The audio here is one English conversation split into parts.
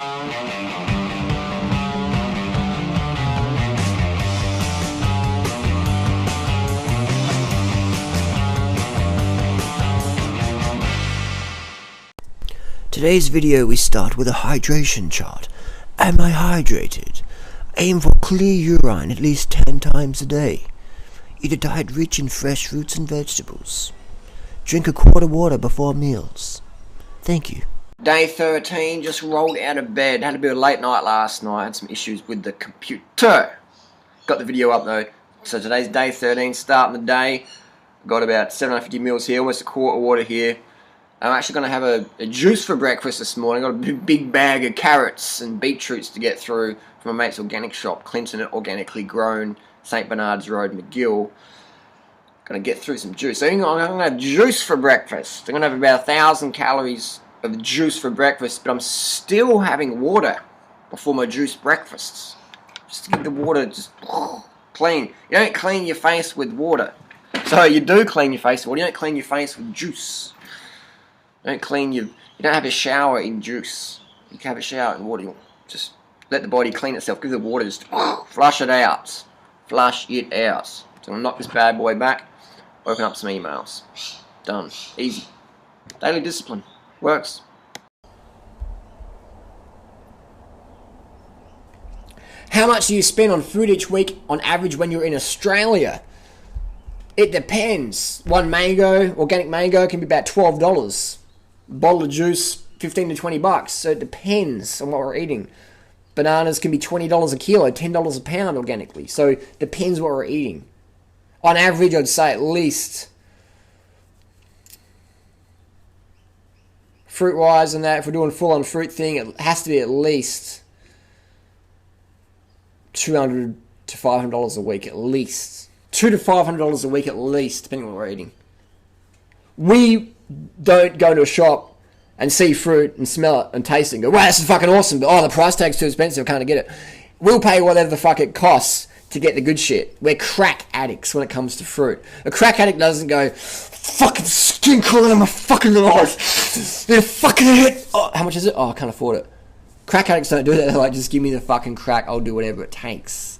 Today's video we start with a hydration chart. Am I hydrated? Aim for clear urine at least 10 times a day. Eat a diet rich in fresh fruits and vegetables. Drink a quart of water before meals. Thank you. Day 13, just rolled out of bed. Had a bit of a late night last night. Had some issues with the computer. Got the video up though. So today's day 13, starting the day. Got about 750 mils here, almost a quart of water here. I'm actually going to have a juice for breakfast this morning. Got a big bag of carrots and beetroots to get through from my mate's organic shop, Clinton Organically Grown, St. Bernard's Road, McGill. Going to get through some juice. So I'm going to have juice for breakfast. I'm going to have about 1,000 calories of juice for breakfast, but I'm still having water before my juice breakfasts. Just to get the water just clean. You don't clean your face with water. So you do clean your face with water. You don't clean your face with juice. You don't have a shower in juice. You can have a shower in water. Just let the body clean itself. Give the water, just flush it out. Flush it out. So I'm going to knock this bad boy back. Open up some emails. Done. Easy. Daily discipline. Works. How much do you spend on food each week on average when you're in Australia? It depends. One mango, organic mango, can be about $12. Bottle of juice, 15 to 20 bucks. So it depends on what we're eating. Bananas can be $20 a kilo, $10 a pound organically. So it depends what we're eating. On average, I'd say at least, fruit-wise and that, if we're doing full-on fruit thing, it has to be at least $200 to $500 a week, at least. $200 to $500 a week at least, depending on what we're eating. We don't go to a shop and see fruit and smell it and taste it and go, wow, this is fucking awesome, but the price tag's too expensive, I can't get it. We'll pay whatever the fuck it costs to get the good shit. We're crack addicts when it comes to fruit. A crack addict doesn't go, fucking skin crawling on my fucking eyes. They're fucking hit. Oh, how much is it? Oh, I can't afford it. Crack addicts don't do that. They're like, just give me the fucking crack, I'll do whatever it takes.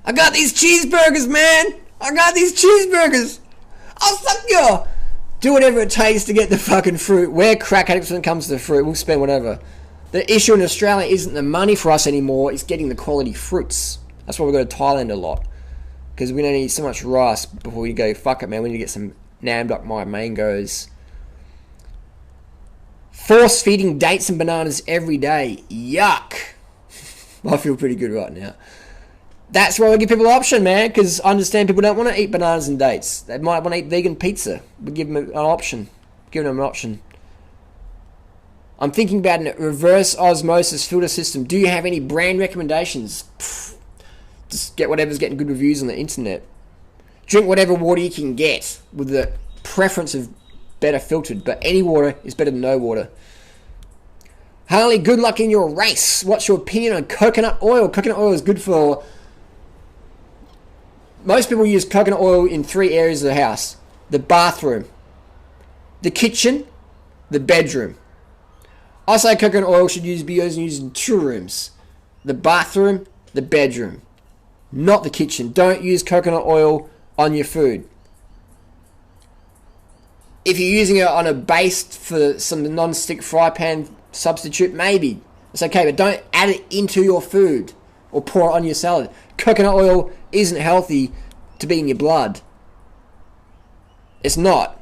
I got these cheeseburgers, man. I got these cheeseburgers. I'll suck you. Do whatever it takes to get the fucking fruit. We're crack addicts when it comes to the fruit. We'll spend whatever. The issue in Australia isn't the money for us anymore. It's getting the quality fruits. That's why we go to Thailand a lot. Because we don't eat so much rice before we go, fuck it, man. We need to get some Nam Doc Mai mangoes. Force feeding dates and bananas every day. Yuck. I feel pretty good right now. That's why we give people an option, man, because I understand people don't want to eat bananas and dates. They might want to eat vegan pizza. We give them an option. Giving them an option. I'm thinking about a reverse osmosis filter system. Do you have any brand recommendations? Just get whatever's getting good reviews on the internet. Drink whatever water you can get, with the preference of better filtered, but any water is better than no water. Harley, good luck in your race. What's your opinion on coconut oil? Coconut oil is good for... Most people use coconut oil in 3 areas of the house. The bathroom, the kitchen, the bedroom. I say coconut oil should be used in 2 rooms. The bathroom, the bedroom. Not the kitchen. Don't use coconut oil on your food. If you're using it on a base for some non-stick fry pan substitute, maybe. It's okay, but don't add it into your food or pour it on your salad. Coconut oil isn't healthy to be in your blood. It's not.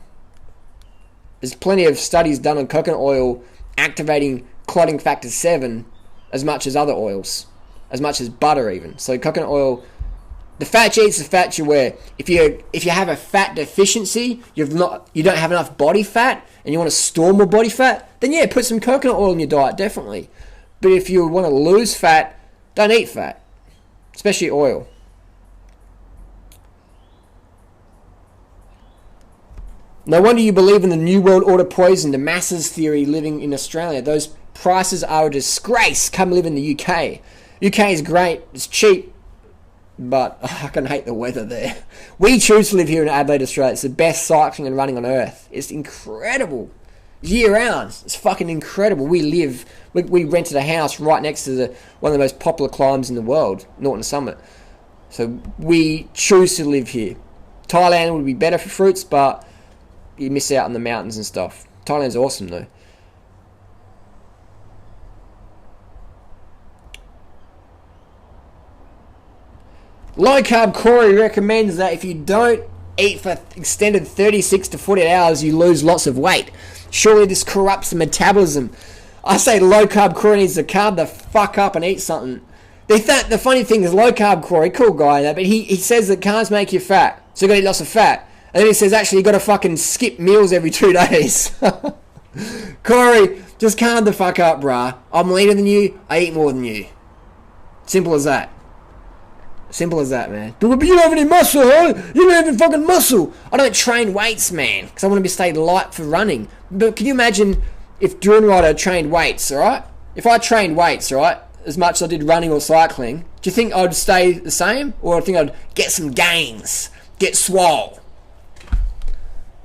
There's plenty of studies done on coconut oil activating clotting factor 7 as much as other oils, as much as butter even. So coconut oil, the fat you eat's the fat you wear. If you have a fat deficiency, you don't have enough body fat, and you want to store more body fat, then yeah, put some coconut oil in your diet, definitely. But if you want to lose fat, don't eat fat, especially oil. No wonder you believe in the New World Order poison, the masses theory living in Australia. Those prices are a disgrace. Come live in the UK. UK is great. It's cheap. But I can hate the weather there. We choose to live here in Adelaide, Australia. It's the best cycling and running on earth. It's incredible. year round. It's fucking incredible. We rented a house right next to one of the most popular climbs in the world, Norton Summit. So we choose to live here. Thailand would be better for fruits, but you miss out on the mountains and stuff. Thailand's awesome though. Low Carb Corey recommends that if you don't eat for extended 36 to 48 hours, you lose lots of weight. Surely this corrupts the metabolism. I say Low Carb Corey needs to carb the fuck up and eat something. The funny thing is, Low Carb Corey, cool guy, but he says that carbs make you fat, so you got to eat lots of fat. And then he says, actually, you got to fucking skip meals every 2 days. Corey, just calm the fuck up, bruh. I'm leaner than you, I eat more than you. Simple as that. Simple as that, man. But you don't have any muscle, huh? You don't have any fucking muscle. I don't train weights, man, because I want to stay light for running. But can you imagine if Drew Ryder trained weights, alright? If I trained weights, alright, as much as I did running or cycling, do you think I'd stay the same? Or do you think I'd get some gains? Get swole?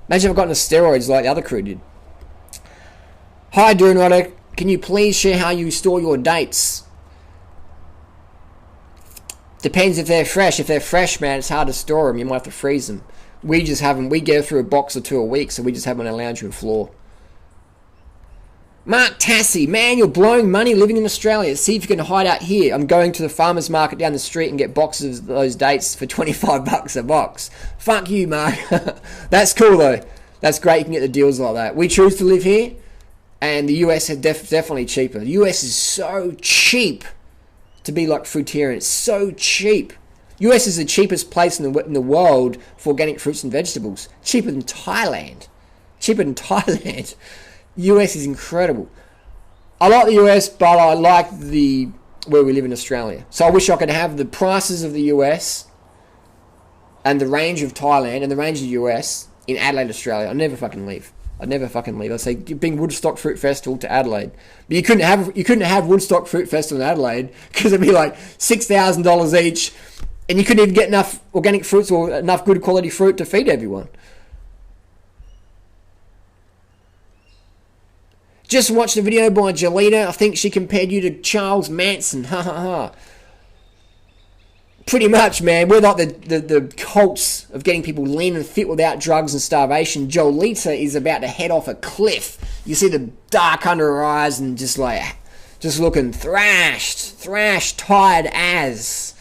Imagine if I got into steroids like the other crew did. Hi, Drew Ryder. Can you please share how you store your dates? Depends if they're fresh. If they're fresh, man, it's hard to store them. You might have to freeze them. We just have them. We go through a box or 2 a week, so we just have them on our lounge room floor. Mark Tassie, man, you're blowing money living in Australia. See if you can hide out here. I'm going to the farmer's market down the street and get boxes of those dates for $25 a box. Fuck you, Mark. That's cool, though. That's great. You can get the deals like that. We choose to live here, and the US is definitely cheaper. The US is so cheap to be like fruitarian. It's so cheap. US is the cheapest place in the world for organic fruits and vegetables. Cheaper than Thailand. Cheaper than Thailand. US is incredible. I like the US, but I like where we live in Australia. So I wish I could have the prices of the US and the range of Thailand and the range of the US in Adelaide, Australia. I'd never fucking leave. I'd say bring Woodstock Fruit Festival to Adelaide. But you couldn't have Woodstock Fruit Festival in Adelaide because it'd be like $6,000 each, and you couldn't even get enough organic fruits or enough good quality fruit to feed everyone. Just watched a video by Jelena. I think she compared you to Charles Manson. Ha ha ha. Pretty much, man. We're like the cults of getting people lean and fit without drugs and starvation. Jolita is about to head off a cliff. You see the dark under her eyes and just looking thrashed, tired as.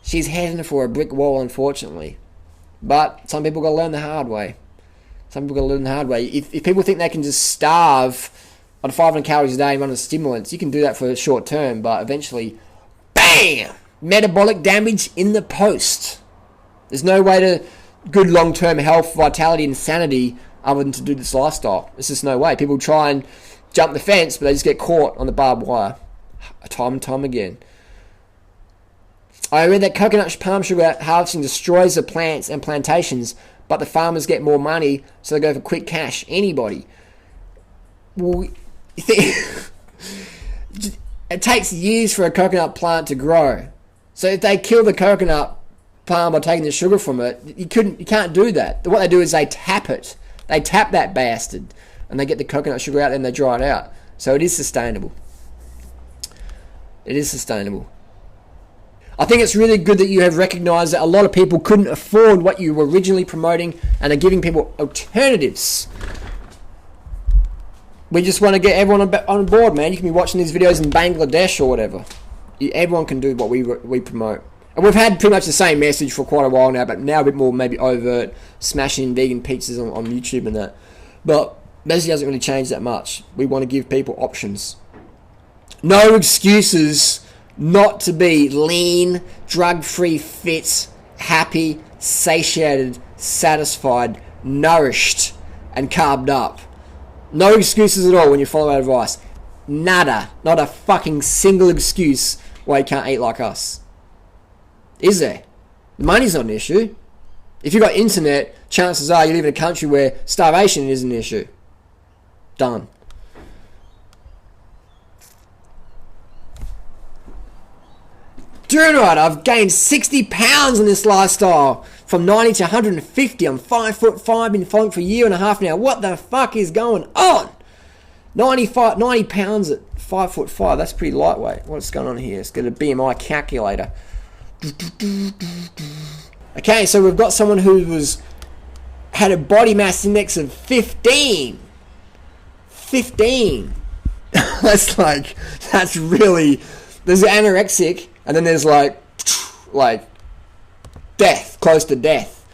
She's heading for a brick wall, unfortunately. But some people got to learn the hard way. If people think they can just starve on 500 calories a day and run on stimulants, you can do that for a short term, but eventually, BAM! Metabolic damage in the post. There's no way to good long-term health, vitality, and sanity other than to do this lifestyle. There's just no way. People try and jump the fence, but they just get caught on the barbed wire time and time again. I read that coconut palm sugar harvesting destroys the plants and plantations, but the farmers get more money, so they go for quick cash. Anybody. Well, it takes years for a coconut plant to grow. So if they kill the coconut palm by taking the sugar from it, you can't do that. What they do is they tap it. They tap that bastard, and they get the coconut sugar out, and they dry it out. So it is sustainable. I think it's really good that you have recognised that a lot of people couldn't afford what you were originally promoting and are giving people alternatives. We just want to get everyone on board, man. You can be watching these videos in Bangladesh or whatever. Everyone can do what we promote. And we've had pretty much the same message for quite a while now, but now a bit more maybe overt, smashing vegan pizzas on YouTube and that. But message hasn't really changed that much. We want to give people options. No excuses not to be lean, drug-free, fit, happy, satiated, satisfied, nourished, and carbed up. No excuses at all when you follow our advice. Nada. Not a fucking single excuse why you can't eat like us. Is there? The money's not an issue. If you've got internet, chances are you live in a country where starvation is an issue. Done. Doing right, I've gained 60 pounds in this lifestyle. From 90 to 150. I'm 5'5", been following for a year and a half now. What the fuck is going on? 90 pounds at 5'5". That's pretty lightweight. What's going on here? Let's get a BMI calculator. Okay, so we've got someone who had a body mass index of 15. 15. That's really... There's anorexic, and then there's like death, close to death.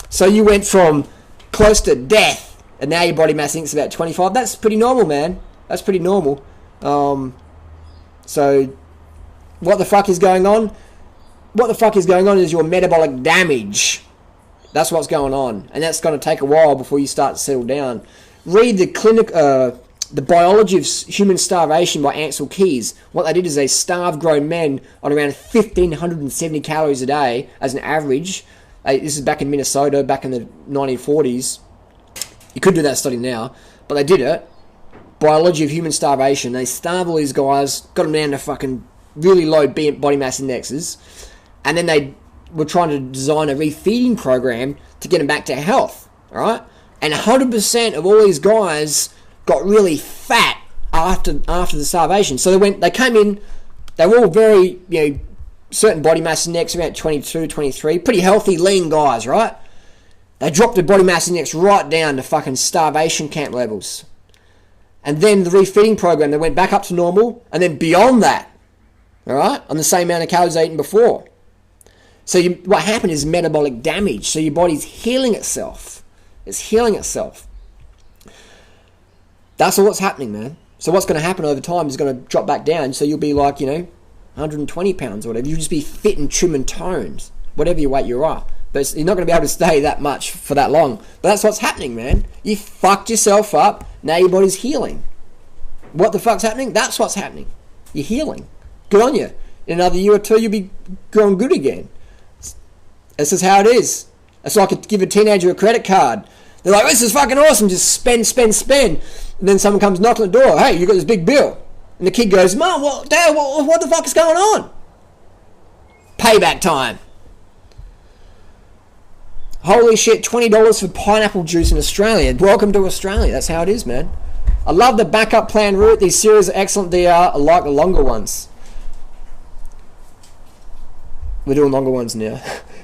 So you went from close to death, and now your body mass index is about 25. That's pretty normal, man. That's pretty normal. So what the fuck is going on? What the fuck is going on is your metabolic damage. That's what's going on, and that's going to take a while before you start to settle down. Read the Biology of Human Starvation by Ansel Keys. What they did is they starved grown men on around 1,570 calories a day as an average. This is back in Minnesota, back in the 1940s. You could do that study now, but they did it. Biology of Human Starvation. They starved all these guys, got them down to fucking really low body mass indexes, and then they were trying to design a refeeding program to get them back to health. All right, and 100% of all these guys got really fat after the starvation. So they came in, they were all very, certain body mass index, around 22, 23, pretty healthy, lean guys, right? They dropped their body mass index right down to fucking starvation camp levels. And then the refeeding program, they went back up to normal, and then beyond that, all right, on the same amount of calories they eaten before. So what happened is metabolic damage. So your body's healing itself. It's healing itself. That's all what's happening, man. So what's going to happen over time is going to drop back down. So you'll be like, 120 pounds or whatever. You'll just be fit and trim and toned, whatever your weight you are. But you're not going to be able to stay that much for that long. But that's what's happening, man. You fucked yourself up. Now your body's healing. What the fuck's happening? That's what's happening. You're healing. Good on you. In another year or two, you'll be growing good again. This is how it is. It's like give a teenager a credit card. They're like, this is fucking awesome. Just spend. And then someone comes knocking on the door. Hey, you got this big bill. And the kid goes, Mom, Dad, what the fuck is going on? Payback time. Holy shit, $20 for pineapple juice in Australia. Welcome to Australia. That's how it is, man. I love the backup plan route. These series are excellent. They are. I like the longer ones. We're doing longer ones now.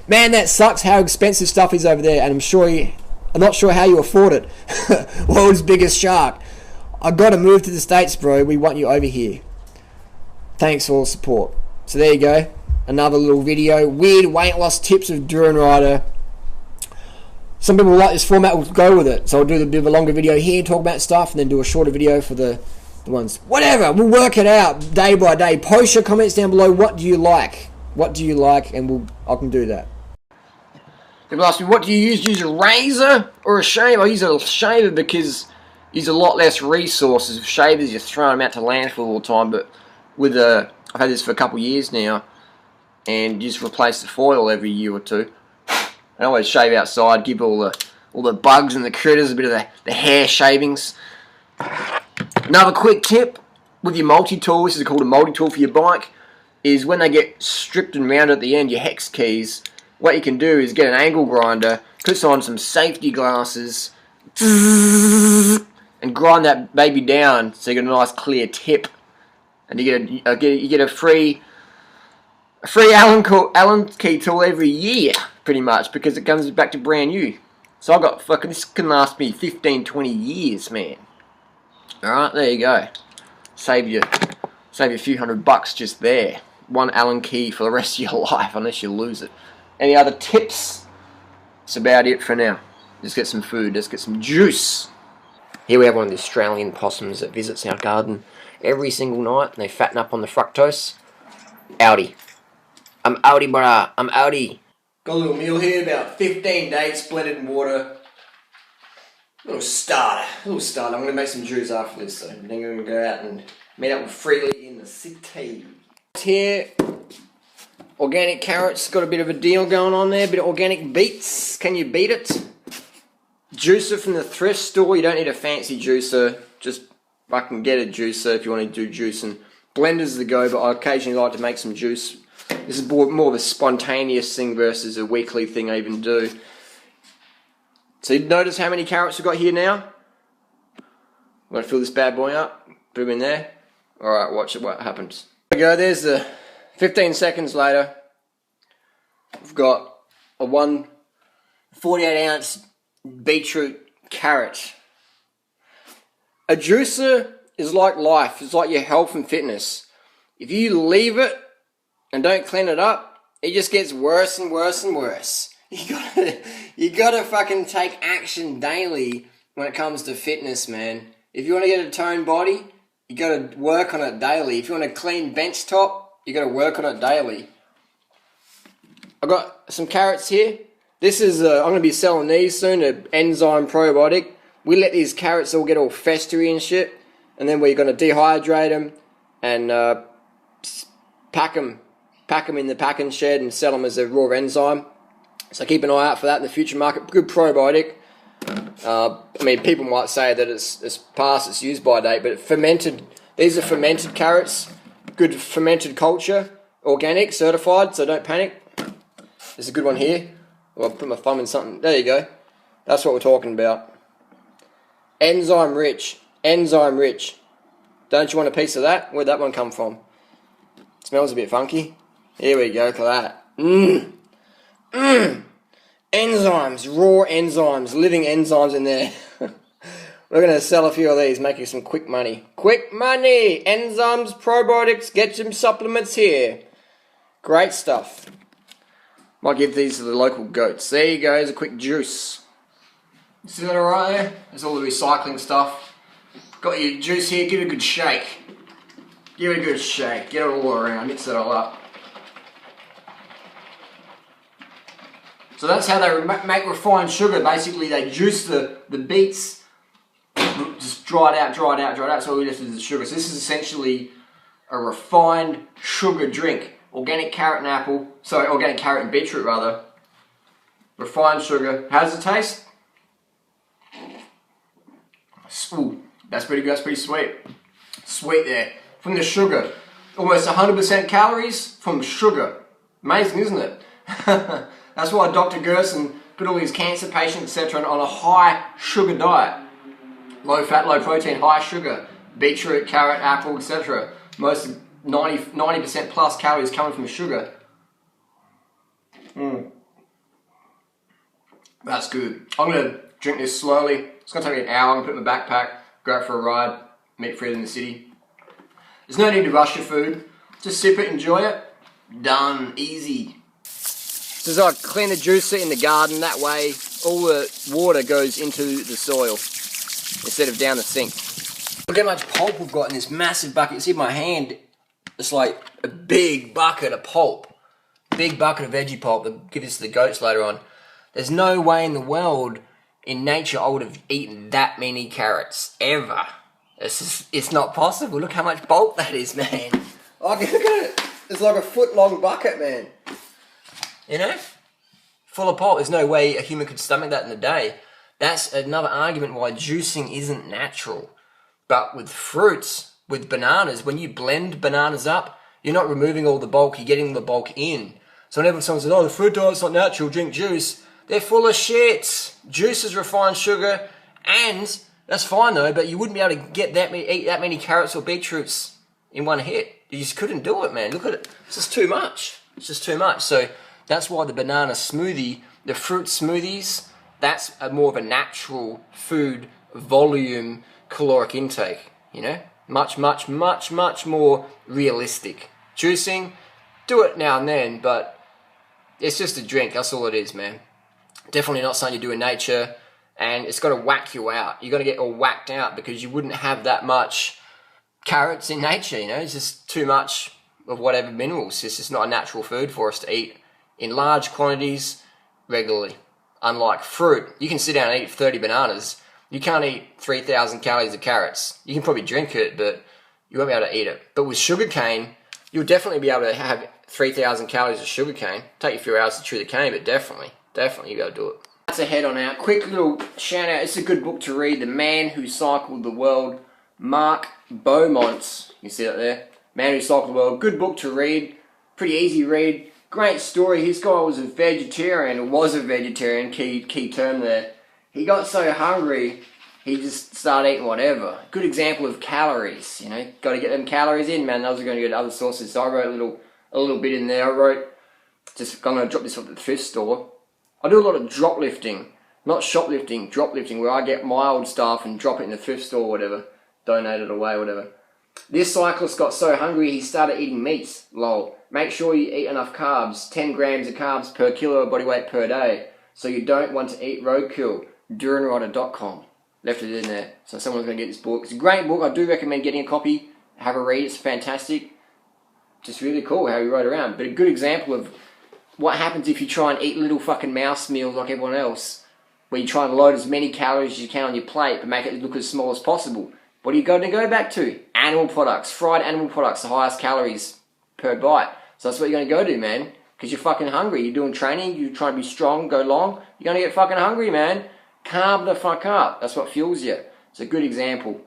Man, that sucks how expensive stuff is over there. And I'm not sure how you afford it. World's biggest shark. I gotta move to the States, bro. We want you over here. Thanks for all the support. So there you go. Another little video. Weird weight loss tips of Duran Rider. Some people like this format, will go with it. So I'll do a bit of a longer video here, talk about stuff, and then do a shorter video for the ones. Whatever, we'll work it out day by day. Post your comments down below. What do you like? What do you like? And I can do that. People ask me, what do you use? Do you use a razor or a shaver? I use a shaver because you use a lot less resources. With shavers, you're throwing them out to landfill all the time. But with I've had this for a couple of years now, and you just replace the foil every year or two. I always shave outside, give all the bugs and the critters a bit of the hair shavings. Another quick tip with your multi-tool, this is called a multi-tool for your bike, is when they get stripped and rounded at the end, your hex keys, what you can do is get an angle grinder, put on some safety glasses, and grind that baby down so you get a nice clear tip. And you get a free Allen key tool every year, pretty much, because it comes back to brand new. So I got this can last me 15, 20 years, man. Alright, there you go. Save you a few $100 just there. One Allen key for the rest of your life, unless you lose it. Any other tips? That's about it for now. Let's get some food, let's get some juice. Here we have one of the Australian possums that visits our garden every single night, and they fatten up on the fructose. Outie. I'm outie, brah. I'm outie. Got a little meal here, about 15 dates blended in water. Little starter. I'm going to make some juice after this, so then we're going to go out and meet up with Freely in the city. Here, organic carrots. Got a bit of a deal going on there. A bit of organic beets. Can you beat it? Juicer from the thrift store. You don't need a fancy juicer. Just fucking get a juicer if you want to do juicing. Blenders the go, but I occasionally like to make some juice. This This is more of a spontaneous thing versus a weekly thing I even do. So you notice how many carrots we've got here now? I'm going to fill this bad boy up. Put them in there. Alright, watch it, what happens. There we go, there's the 15 seconds later. We've got a 48 ounce beetroot carrot. A juicer is like life. It's like your health and fitness. If you leave it and don't clean it up, it just gets worse and worse and worse. You gotta fucking take action daily when it comes to fitness, man. If you want to get a toned body, you gotta work on it daily. If you want a clean bench top, you gotta work on it daily. I've got some carrots here. This is, I'm gonna be selling these soon, an enzyme probiotic. We let these carrots all get all festery and shit, and then we're gonna dehydrate them and pack them in the packing shed and sell them as a raw enzyme. So keep an eye out for that in the future market. Good probiotic. I mean, people might say that it's past its use by date, but these are fermented carrots. Good fermented culture, organic, certified, so don't panic. There's a good one here. Well, I'll put my thumb in something. There you go. That's what we're talking about. Enzyme rich. Enzyme rich. Don't you want a piece of that? Where'd that one come from? It smells a bit funky. Here we go, look at that. Enzymes, raw enzymes, living enzymes in there. We're going to sell a few of these, make you some quick money. Quick money! Enzymes, probiotics, get some supplements here. Great stuff. Might give these to the local goats. There you go, there's a quick juice. See that alright there? There's all the recycling stuff. Got your juice here, give it a good shake. Give it a good shake, get it all around, mix it all up. So that's how they make refined sugar. Basically, they juice the beets, just dry it out. So all we left is the sugar. So this is essentially a refined sugar drink. Organic carrot and beetroot rather. Refined sugar. How does it taste? Ooh, that's pretty good. That's pretty sweet. Sweet there. From the sugar. Almost 100% calories from sugar. Amazing, isn't it? That's why Dr. Gerson put all these cancer patients, etc., on a high sugar diet. Low fat, low protein, high sugar. Beetroot, carrot, apple, etc. Most 90% plus calories coming from sugar. That's good. I'm going to drink this slowly. It's going to take me an hour. I'm going to put it in my backpack, go out for a ride, meet Fred in the city. There's no need to rush your food. Just sip it, enjoy it. Done. Easy. So as I clean the juicer in the garden, that way all the water goes into the soil instead of down the sink. Look how much pulp we've got in this massive bucket. You see my hand, it's like a big bucket of pulp. Big bucket of veggie pulp that give this to the goats later on. There's no way in the world, in nature, I would have eaten that many carrots, ever. It's not possible. Look how much bulk that is, man. Look at it. It's like a foot-long bucket, man. You know? Full of pulp. There's no way a human could stomach that in a day. That's another argument why juicing isn't natural. But with fruits, with bananas, when you blend bananas up, you're not removing all the bulk, you're getting the bulk in. So whenever someone says, oh, the fruit diet's not natural, drink juice, they're full of shit. Juice is refined sugar, and that's fine though, but you wouldn't be able to get eat that many carrots or beetroots in one hit. You just couldn't do it, man. Look at it. It's just too much. It's just too much. So that's why the banana smoothie, the fruit smoothies, that's more of a natural food volume caloric intake, you know? Much more realistic. Juicing, do it now and then, but it's just a drink. That's all it is, man. Definitely not something you do in nature, and it's got to whack you out. You're going to get all whacked out because you wouldn't have that much carrots in nature, you know? It's just too much of whatever minerals. It's just not a natural food for us to eat in large quantities regularly. Unlike fruit, you can sit down and eat 30 bananas. You can't eat 3,000 calories of carrots. You can probably drink it, but you won't be able to eat it. But with sugarcane, you'll definitely be able to have 3,000 calories of sugarcane. Take you a few hours to chew the cane, but definitely you'll be able to do it. That's a head on out. Quick little shout out. It's a good book to read. The Man Who Cycled the World. Mark Beaumont. You see that there? Man Who Cycled the World. Good book to read. Pretty easy read. Great story. His guy was a vegetarian, or was a vegetarian, key term there. He got so hungry, he just started eating whatever. Good example of calories, you know. Got to get them calories in, man. Those are going to go to other sources. So I wrote a little bit in there. I wrote, I'm going to drop this off at the thrift store. I do a lot of drop lifting. Not shoplifting, drop lifting, where I get my old stuff and drop it in the thrift store or whatever. Donate it away, whatever. This cyclist got so hungry he started eating meats. Lol. Make sure you eat enough carbs. 10 grams of carbs per kilo of body weight per day. So you don't want to eat roadkill. Duranrider.com. Left it in there. So someone's going to get this book. It's a great book. I do recommend getting a copy. Have a read. It's fantastic. Just really cool how he wrote around. But a good example of what happens if you try and eat little fucking mouse meals like everyone else. Where you try and load as many calories as you can on your plate but make it look as small as possible. What are you going to go back to? Animal products. Fried animal products. The highest calories per bite. So that's what you're going to go to, man. Because you're fucking hungry. You're doing training. You're trying to be strong, go long. You're going to get fucking hungry, man. Carb the fuck up. That's what fuels you. It's a good example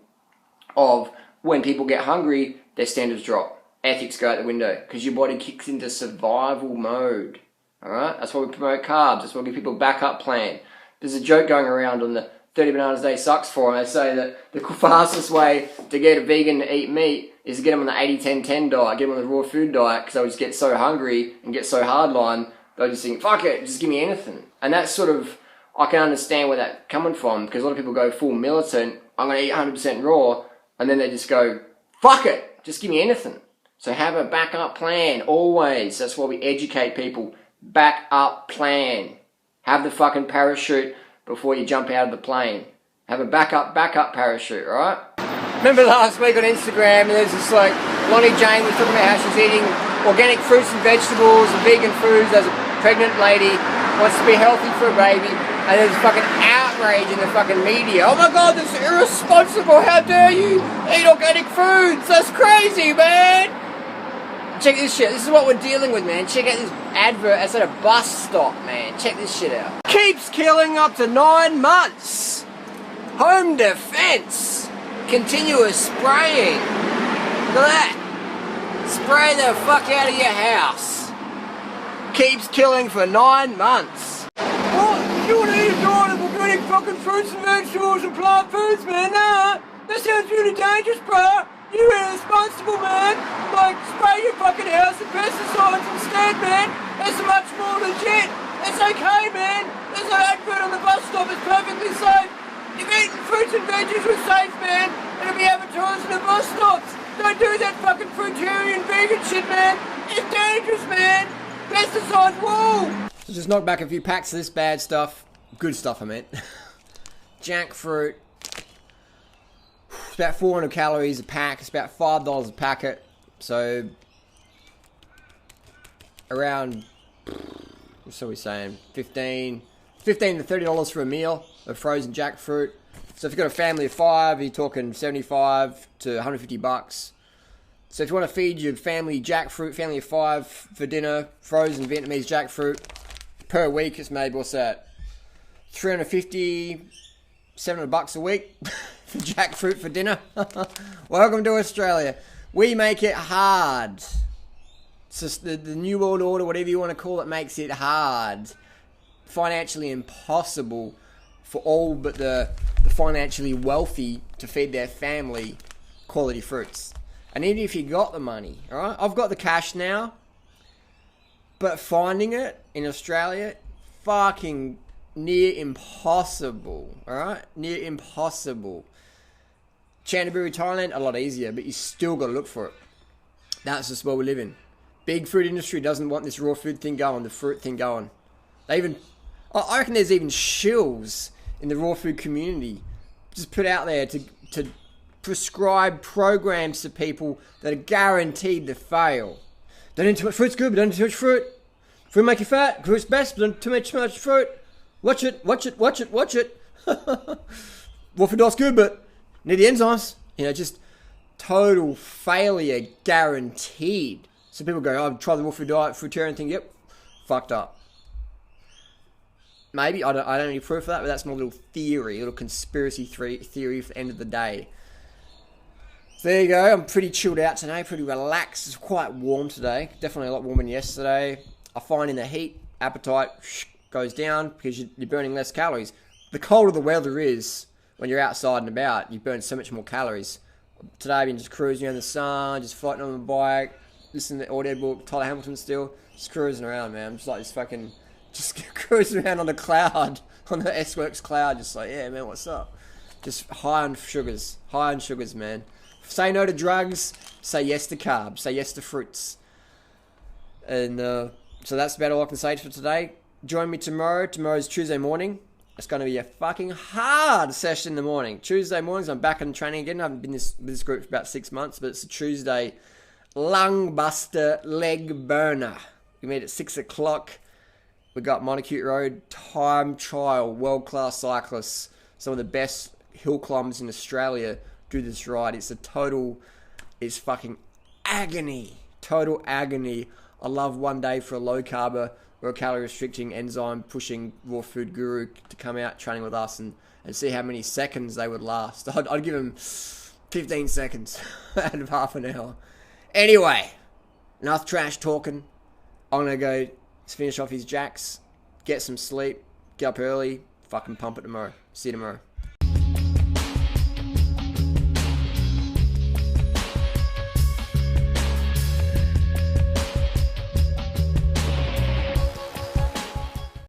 of when people get hungry, their standards drop. Ethics go out the window. Because your body kicks into survival mode. Alright? That's why we promote carbs. That's why we give people a backup plan. There's a joke going around on the 30 Bananas a Day Sucks forum. They say that the fastest way to get a vegan to eat meat is to get them on the 80-10-10 diet, get them on the raw food diet, because they'll just get so hungry and get so hardline, they'll just think, fuck it, just give me anything. And that's sort of, I can understand where that's coming from, because a lot of people go full militant, I'm going to eat 100% raw, and then they just go, fuck it, just give me anything. So have a backup plan, always. That's why we educate people. Backup plan. Have the fucking parachute before you jump out of the plane. Have a backup parachute, alright? Remember last week on Instagram, there's this like, Lonnie Jane was talking about how she's eating organic fruits and vegetables and vegan foods as a pregnant lady, wants to be healthy for a baby, and there's fucking outrage in the fucking media. Oh my god, that's irresponsible, how dare you eat organic foods, that's crazy, man! Check this shit, this is what we're dealing with, man. Check out this advert that's at a bus stop, man. Check this shit out. Keeps killing up to 9 months. Home defense. Continuous spraying. Look at that. Spray the fuck out of your house. Keeps killing for 9 months. What? You want to eat a diet of organic fucking fruits and vegetables and plant foods, man? Nah. That sounds really dangerous, bro. You're irresponsible, man. Like, spray your fucking house with pesticides instead, man. That's much more legit. It's okay, man. There's an advert on the bus stop. It's perfectly safe. If eating fruits and veggies was safe, man, it'll be advertised on the bus stops. Don't do that fucking fruitarian vegan shit, man. It's dangerous, man. Pesticides, whoa. So just knock back a few packs of this bad stuff. Good stuff, I meant. Jackfruit. It's about 400 calories a pack. It's about $5 a packet. So, around, what's we saying? 15 to $30 for a meal of frozen jackfruit. So if you've got a family of 5, you're talking $75 to $150. So if you want to feed your family jackfruit, family of 5 for dinner, frozen Vietnamese jackfruit per week, it's maybe, what's that? $350, $700 a week. Jackfruit for dinner. Welcome to Australia. We make it hard. It's just the New World Order, whatever you want to call it, makes it hard. Financially impossible for all but the financially wealthy to feed their family quality fruits. And even if you got the money, alright? I've got the cash now, but finding it in Australia, fucking near impossible, alright? Near impossible. Chanthaburi, Thailand, a lot easier, but you still got to look for it. That's just where we live in. Big food industry doesn't want this raw food thing going, the fruit thing going. They even, I reckon there's even shills in the raw food community just put out there to prescribe programs to people that are guaranteed to fail. Don't eat too much fruit's good, but don't eat too much fruit. Fruit make you fat, fruit's best, but don't too much fruit. Watch it. Raw food diet's good, but need the enzymes. You know, just total failure guaranteed. So people go, oh, try the raw food diet, fruitarian thing. Yep, fucked up. Maybe, I don't have any proof of that, but that's my little theory, little conspiracy theory for the end of the day. So there you go. I'm pretty chilled out today, pretty relaxed. It's quite warm today. Definitely a lot warmer than yesterday. I find in the heat, appetite goes down because you're burning less calories. The colder the weather is, when you're outside and about, you burn so much more calories. Today I've been just cruising around the sun, just floating on my bike, listening to audiobook, Tyler Hamilton still, just cruising around, man. Just like this fucking, just cruising around on the cloud, on the S-Works cloud, just like, yeah, man, what's up? Just high on sugars, man. Say no to drugs, say yes to carbs, say yes to fruits. And so that's about all I can say for today. Join me tomorrow. Tomorrow's Tuesday morning. It's going to be a fucking hard session in the morning. Tuesday mornings, I'm back in training again. I haven't been with this group for about 6 months, but it's a Tuesday lung buster leg burner. We meet at 6 o'clock. We got Monacute Road time trial, world-class cyclists, some of the best hill climbers in Australia do this ride. It's fucking agony. Total agony. I love one day for a low carber or a calorie restricting enzyme pushing raw food guru to come out training with us and see how many seconds they would last. I'd give them 15 seconds out of half an hour. Anyway, enough trash talking. I'm going to go finish off his jacks, get some sleep, get up early, fucking pump it tomorrow. See you tomorrow.